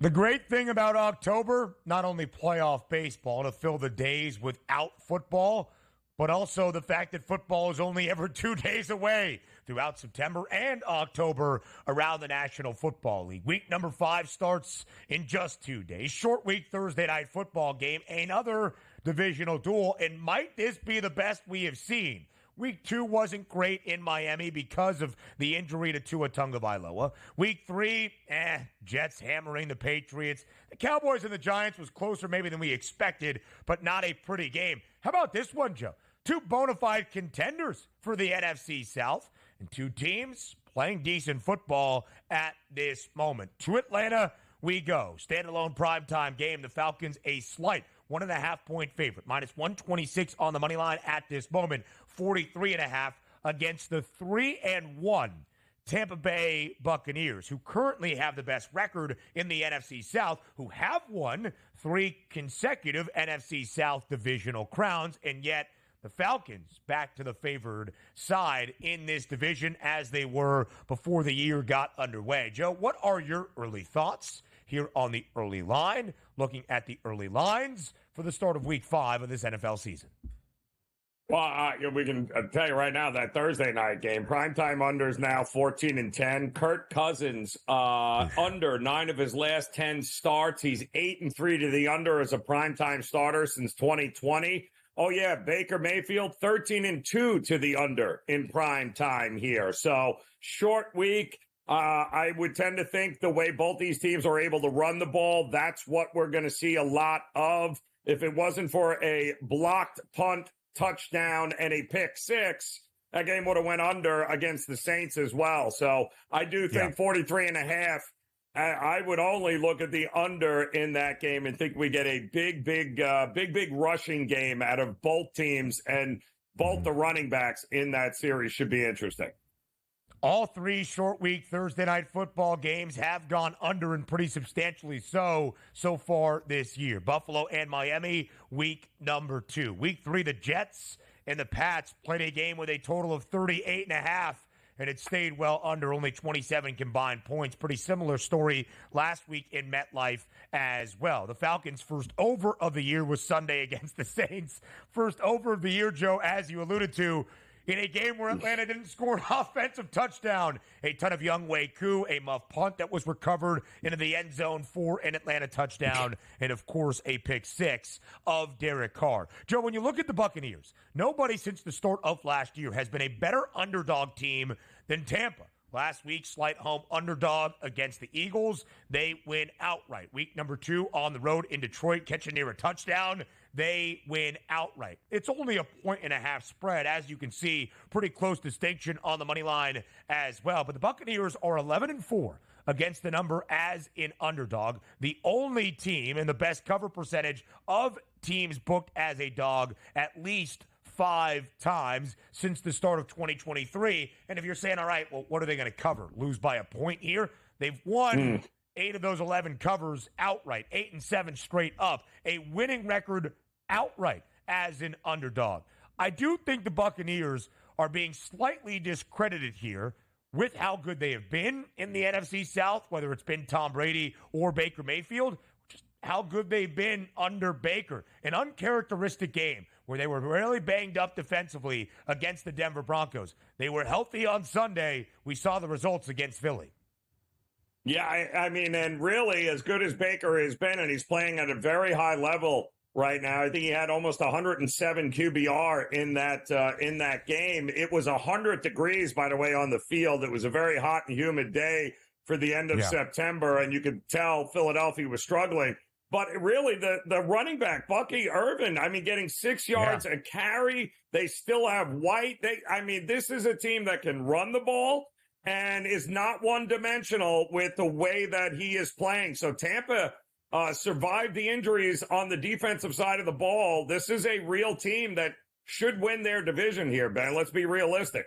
The great thing about October, not only playoff baseball to fill the days without football, but also the fact that football is only ever 2 days away throughout September and October around the National Football League. Week number 5 starts in just 2 days. Short week Thursday night football game, another divisional duel, and might this be the best we have seen? Week 2 wasn't great in Miami because of the injury to Tua Tagovailoa. Week 3, Jets hammering the Patriots. The Cowboys and the Giants was closer maybe than we expected, but not a pretty game. How about this one, Joe? 2 bona fide contenders for the NFC South and 2 teams playing decent football at this moment. To Atlanta we go. Standalone primetime game. The Falcons a slight 1.5-point favorite. Minus 126 on the money line at this moment. 43.5 against the 3-1 Tampa Bay Buccaneers, who currently have the best record in the NFC South, who have won 3 consecutive NFC South divisional crowns, and yet the Falcons back to the favored side in this division as they were before the year got underway. Joe, what are your early thoughts here on the early line, looking at the early lines for the start of week 5 of this NFL season? Well, we can tell you right now that Thursday night game, primetime unders now 14-10. Kirk Cousins under 9 of his last 10 starts. He's 8-3 to the under as a primetime starter since 2020. Oh yeah, Baker Mayfield 13-2 to the under in prime time here. So short week. I would tend to think the way both these teams are able to run the ball, that's what we're going to see a lot of. If it wasn't for a blocked punt, touchdown, and a pick six, that game would have went under against the Saints as well. So I do think 43.5. I would only look at the under in that game and think we get a big rushing game out of both teams, and both the running backs in that series should be interesting. All 3 short week Thursday night football games have gone under, and pretty substantially so far this year. Buffalo and Miami, week number 2. Week 3, the Jets and the Pats played a game with a total of 38.5, and it stayed well under, only 27 combined points. Pretty similar story last week in MetLife as well. The Falcons' first over of the year was Sunday against the Saints. First over of the year, Joe, as you alluded to, in a game where Atlanta didn't score an offensive touchdown. A ton of Young Wei Koo, a muff punt that was recovered into the end zone for an Atlanta touchdown, and of course a pick 6 of Derek Carr. Joe, when you look at the Buccaneers, nobody since the start of last year has been a better underdog team than Tampa. Last week, slight home underdog against the Eagles. They win outright. Week number 2 on the road in Detroit, catching near a touchdown. They win outright. It's only a 1.5 spread, as you can see. Pretty close distinction on the money line as well. But the Buccaneers are 11-4 against the number as an underdog. The only team in the best cover percentage of teams booked as a dog at least 5 times since the start of 2023. And if you're saying, all right, well, what are they going to cover? Lose by a point here? They've won 8 of those 11 covers outright, 8-7 straight up, a winning record outright as an underdog. I do think the Buccaneers are being slightly discredited here with how good they have been in the NFC South, whether it's been Tom Brady or Baker Mayfield, just how good they've been under Baker. An uncharacteristic game where they were really banged up defensively against the Denver Broncos. They were healthy on Sunday. We saw the results against Philly. Yeah, I mean, and really, as good as Baker has been, and he's playing at a very high level right now. I think he had almost 107 QBR in that game. It was 100 degrees, by the way, on the field. It was a very hot and humid day for the end of September, and you could tell Philadelphia was struggling. But really, the running back, Bucky Irvin, I mean, getting 6 yards a carry. They still have White. This is a team that can run the ball and is not one-dimensional with the way that he is playing. So Tampa survived the injuries on the defensive side of the ball. This is a real team that should win their division here, Ben. Let's be realistic.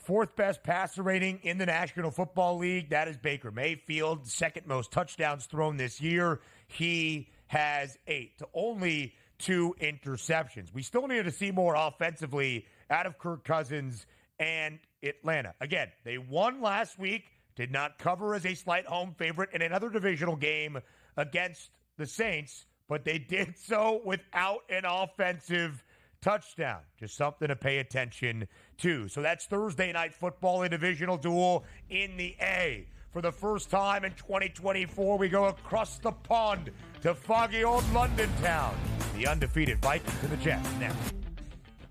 4th best passer rating in the National Football League. That is Baker Mayfield. 2nd most touchdowns thrown this year. He has 8 to only 2 interceptions. We still need to see more offensively out of Kirk Cousins and Atlanta. Again, they won last week did not cover as a slight home favorite in another divisional game against the Saints, but they did so without an offensive touchdown. Just something to pay attention to. So that's Thursday night football, a divisional duel in the A. For the first time in 2024, we go across the pond to foggy old London town. The undefeated Vikings and the Jets now.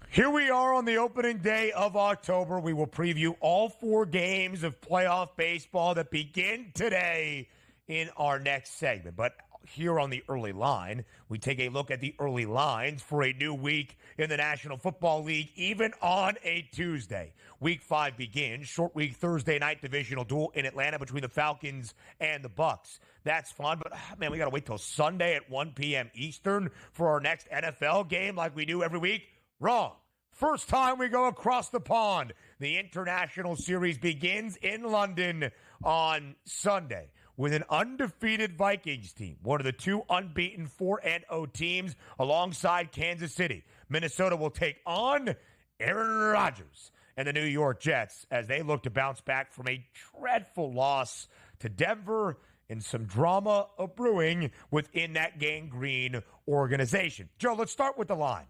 Here we are on the opening day of October. We will preview all 4 games of playoff baseball that begin today in our next segment. But here on the early line, we take a look at the early lines for a new week in the National Football League, even on a Tuesday. Week 5 begins, short week Thursday night divisional duel in Atlanta between the Falcons and the Bucs. That's fun, but man, we got to wait till Sunday at 1 p.m. Eastern for our next NFL game like we do every week. Wrong. First time we go across the pond. The International Series begins in London on Sunday with an undefeated Vikings team, one of the 2 unbeaten 4-0 teams alongside Kansas City. Minnesota will take on Aaron Rodgers and the New York Jets as they look to bounce back from a dreadful loss to Denver and some drama brewing within that gangrene organization. Joe, let's start with the line.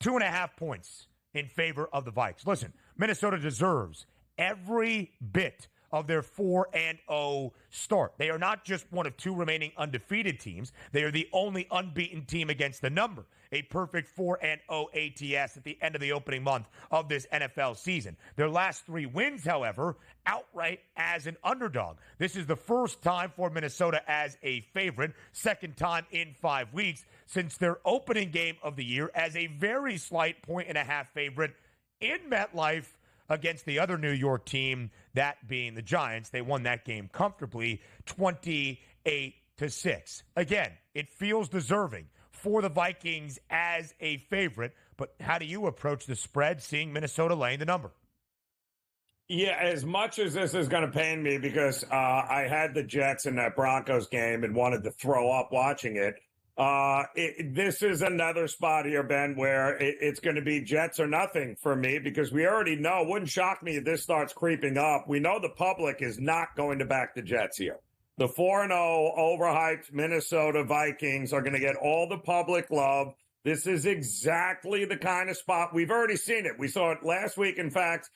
2.5 points in favor of the Vikes. Listen, Minnesota deserves every bit of their 4-0 start. They are not just one of 2 remaining undefeated teams. They are the only unbeaten team against the number. A perfect 4-0 ATS at the end of the opening month of this NFL season. Their last 3 wins, however, outright as an underdog. This is the first time for Minnesota as a favorite, second time in 5 weeks since their opening game of the year as a very slight 1.5 favorite in MetLife against the other New York team, that being the Giants. They won that game comfortably, 28-6. Again, it feels deserving for the Vikings as a favorite, but how do you approach the spread, seeing Minnesota laying the number? Yeah, as much as this is going to pain me because I had the Jets in that Broncos game and wanted to throw up watching it, this is another spot here, Ben, where it's going to be Jets or nothing for me because we already know, it wouldn't shock me if this starts creeping up. We know the public is not going to back the Jets here. The 4-0 overhyped Minnesota Vikings are going to get all the public love. This is exactly the kind of spot. We've already seen it. We saw it last week, in fact,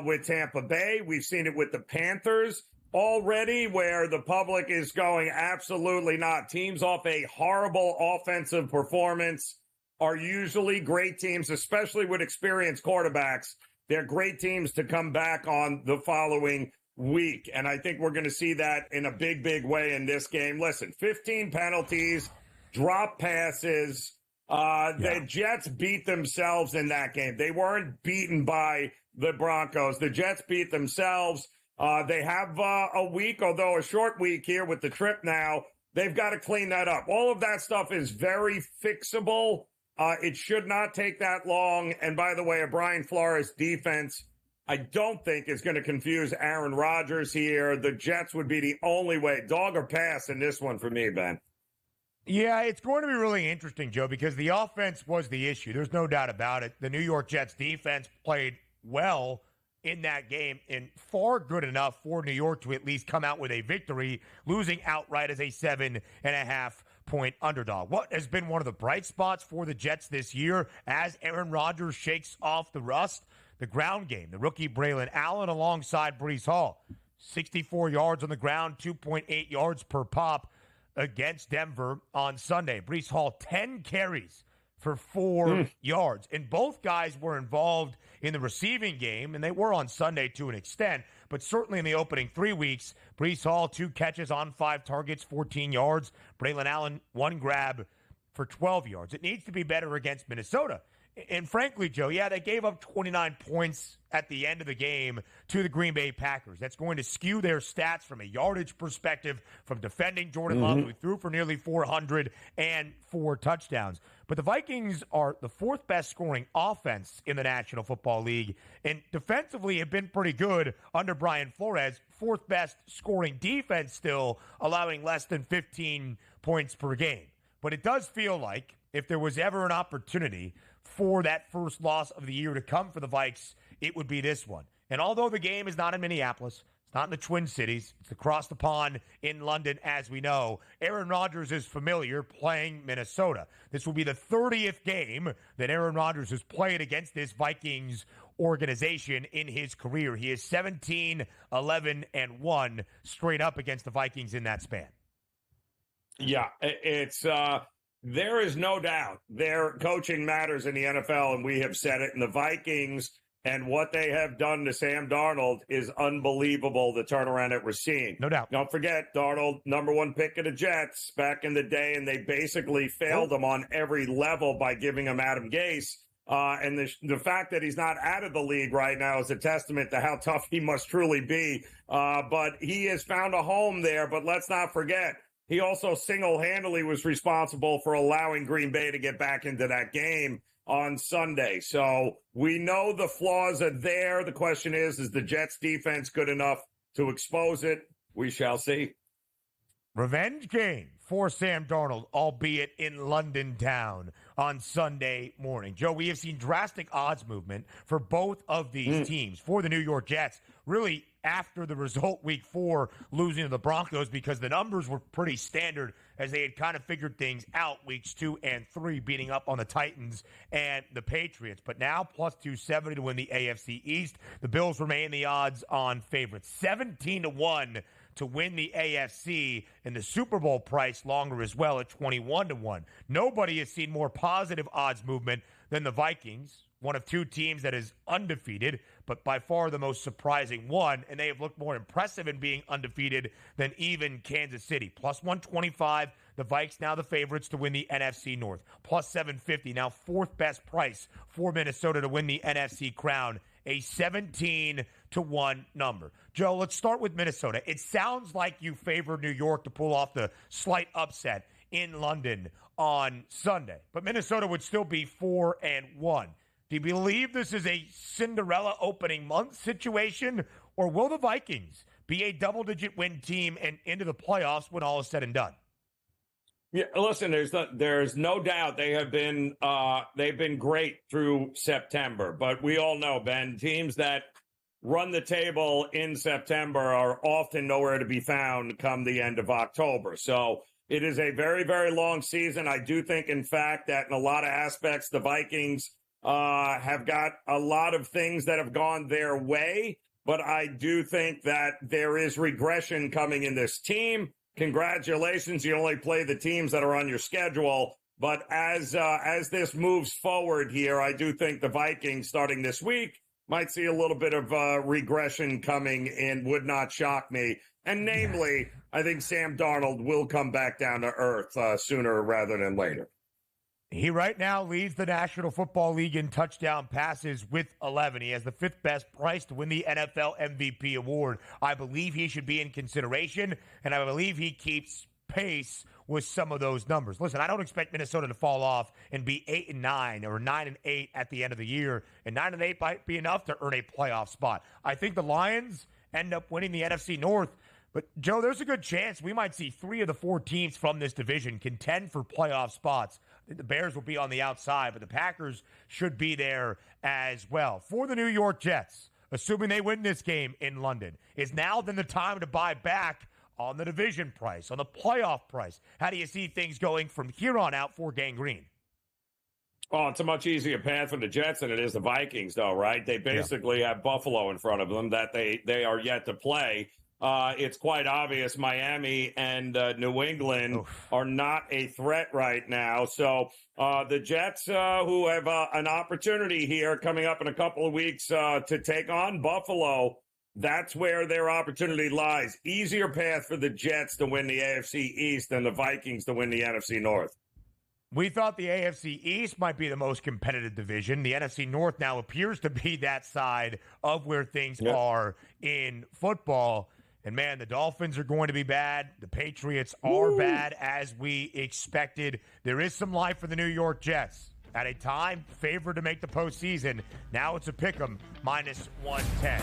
with Tampa Bay. We've seen it with the Panthers already, where the public is going absolutely not. Teams off a horrible offensive performance are usually great teams, especially with experienced quarterbacks. They're great teams to come back on the following week. And I think we're going to see that in a big, big way in this game. Listen, 15 penalties, drop passes. The Jets beat themselves in that game. They weren't beaten by the Broncos. The Jets beat themselves. They have a week, although a short week here with the trip now. They've got to clean that up. All of that stuff is very fixable. It should not take that long. And by the way, a Brian Flores defense, I don't think is going to confuse Aaron Rodgers here. The Jets would be the only way. Dog or pass in this one for me, Ben. Yeah, it's going to be really interesting, Joe, because the offense was the issue. There's no doubt about it. The New York Jets defense played well in that game and far good enough for New York to at least come out with a victory, losing outright as a 7.5-point underdog. What has been one of the bright spots for the Jets this year as Aaron Rodgers shakes off the rust? The ground game. The rookie Braylon Allen alongside Breece Hall. 64 yards on the ground, 2.8 yards per pop against Denver on Sunday. Breece Hall, 10 carries for 4 yards. And both guys were involved in the receiving game, and they were on Sunday to an extent. But certainly in the opening 3 weeks, Breece Hall, 2 catches on 5 targets, 14 yards. Braylon Allen, 1 grab for 12 yards. It needs to be better against Minnesota. And frankly, Joe, yeah, they gave up 29 points at the end of the game to the Green Bay Packers. That's going to skew their stats from a yardage perspective from defending Jordan Love, who threw for nearly 400 and 4 touchdowns. But the Vikings are the 4th best scoring offense in the National Football League, and defensively have been pretty good under Brian Flores. 4th best scoring defense still, allowing less than 15 points per game. But it does feel like if there was ever an opportunity for that first loss of the year to come for the Vikes, it would be this one. And although the game is not in Minneapolis, it's not in the Twin Cities. It's across the pond in London, as we know. Aaron Rodgers is familiar playing Minnesota. This will be the 30th game that Aaron Rodgers has played against this Vikings organization in his career. He is 17, 11, and 1 straight up against the Vikings in that span. Yeah, it's there is no doubt their coaching matters in the NFL, and we have said it. And the Vikings and what they have done to Sam Darnold is unbelievable, the turnaround that we're seeing. No doubt. Don't forget, Darnold, number one pick of the Jets back in the day, and they basically failed him on every level by giving him Adam Gase. And the fact that he's not out of the league right now is a testament to how tough he must truly be. But he has found a home there. But let's not forget, he also single-handedly was responsible for allowing Green Bay to get back into that game on Sunday. So we know the flaws are there. The question is the Jets defense good enough to expose it? We shall see. Revenge game for Sam Darnold, albeit in London town on Sunday morning. Joe, we have seen drastic odds movement for both of these teams. For the New York Jets, really after the result week 4, losing to the Broncos, because the numbers were pretty standard as they had kind of figured things out weeks 2 and 3, beating up on the Titans and the Patriots. But now plus 270 to win the AFC East. The Bills remain the odds-on favorites. 17-1 to win the AFC, and the Super Bowl price longer as well at 21-1. Nobody has seen more positive odds movement than the Vikings, one of 2 teams that is undefeated, but by far the most surprising one, and they have looked more impressive in being undefeated than even Kansas City. Plus 125, the Vikes now the favorites to win the NFC North. Plus 750, now 4th best price for Minnesota to win the NFC crown. A 17-1 number. Joe, let's start with Minnesota. It sounds like you favor New York to pull off the slight upset in London on Sunday, but Minnesota would still be 4-1. Do you believe this is a Cinderella opening month situation, or will the Vikings be a double-digit win team and into the playoffs when all is said and done? Yeah, listen, there's no doubt they've been great through September, but we all know, Ben, teams that run the table in September are often nowhere to be found come the end of October. So it is a very, very long season. I do think, in fact, that in a lot of aspects, the Vikings have got a lot of things that have gone their way, but I do think that there is regression coming in this team. Congratulations, you only play the teams that are on your schedule. But as this moves forward here, I do think the Vikings, starting this week, might see a little bit of regression coming and would not shock me. And namely, I think Sam Darnold will come back down to earth sooner rather than later. He right now leads the National Football League in touchdown passes with 11. He has the 5th best price to win the NFL MVP award. I believe he should be in consideration, and I believe he keeps pace with some of those numbers. Listen, I don't expect Minnesota to fall off and be 8-9 or 9-8 at the end of the year, and 9-8 might be enough to earn a playoff spot. I think the Lions end up winning the NFC North. But, Joe, there's a good chance we might see 3 of the 4 teams from this division contend for playoff spots. The Bears will be on the outside, but the Packers should be there as well. For the New York Jets, assuming they win this game in London, is now then the time to buy back on the division price, on the playoff price. How do you see things going from here on out for Gang Green? Oh, it's a much easier path for the Jets than it is the Vikings, though, right? They basically have Buffalo in front of them that they are yet to play. It's quite obvious Miami and New England are not a threat right now. So the Jets, who have an opportunity here coming up in a couple of weeks to take on Buffalo, that's where their opportunity lies. Easier path for the Jets to win the AFC East than the Vikings to win the NFC North. We thought the AFC East might be the most competitive division. The NFC North now appears to be that side of where things are in football. And, man, the Dolphins are going to be bad. The Patriots are bad, as we expected. There is some life for the New York Jets. At a time favored to make the postseason, now it's a pick 'em, minus 110.